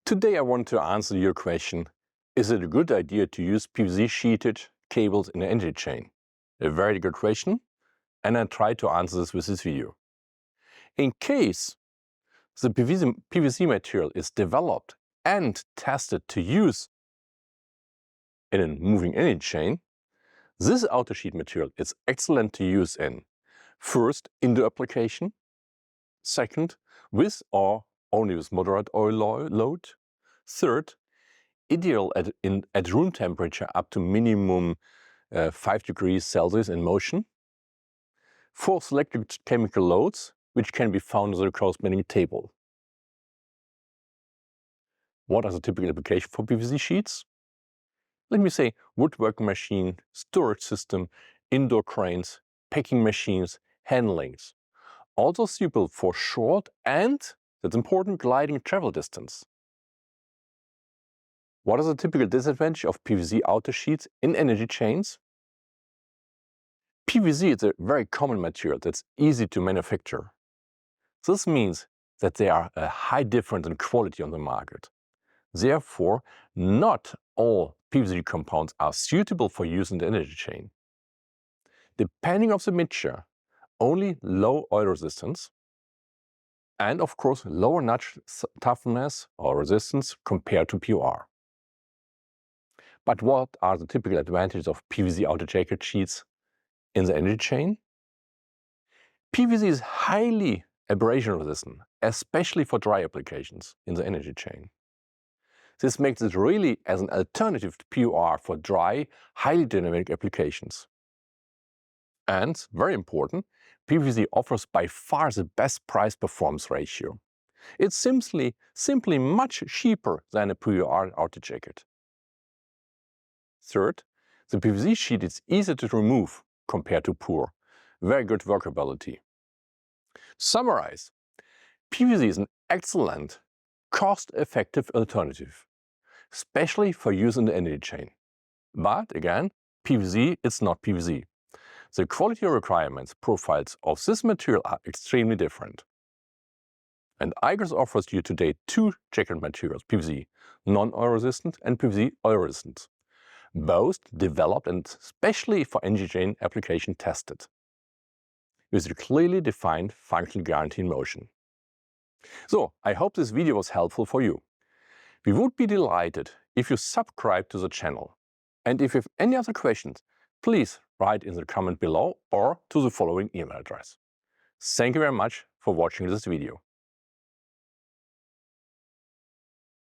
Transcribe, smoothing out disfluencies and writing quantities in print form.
Today I want to answer your question, is it a good idea to use PVC sheeted cables in the energy chain? A very good question, and I try to answer this with this video. In case the PVC material is developed and tested to use in a moving energy chain, this outer sheet material is excellent to use in, first, indoor application, second, with or only with moderate oil load, third, ideal at room temperature up to minimum 5 degrees Celsius in motion, for selected chemical loads, which can be found in the corresponding table. What are the typical applications for PVC sheets? Let me say woodworking machine, storage system, indoor cranes, packing machines, handlings. Also suitable for short and, that's important, gliding travel distance. What is the typical disadvantage of PVC outer sheets in energy chains? PVC is a very common material that's easy to manufacture. This means that there are a high difference in quality on the market. Therefore, not all PVC compounds are suitable for use in the energy chain. Depending on the mixture, only low oil resistance and of course lower nut toughness or resistance compared to PUR. But what are the typical advantages of PVC outer jacket sheets in the energy chain? PVC is highly abrasion resistant, especially for dry applications in the energy chain. This makes it really as an alternative to PUR for dry, highly dynamic applications. And, very important, PVC offers by far the best price-performance ratio. It's simply much cheaper than a PUR outer jacket. Third, the PVC sheet is easy to remove compared to PUR. Very good workability. To summarize, PVC is an excellent, cost-effective alternative, especially for use in the energy chain. But again, PVC is not PVC. The quality requirements profiles of this material are extremely different. And Igus offers you today two jacket materials, PVC non-oil resistant and PVC oil resistant, both developed and specially for energy chain application tested, with a clearly defined functional guarantee in motion. So, I hope this video was helpful for you. We would be delighted if you subscribe to the channel. And if you have any other questions, please write in the comment below or to the following email address. Thank you very much for watching this video.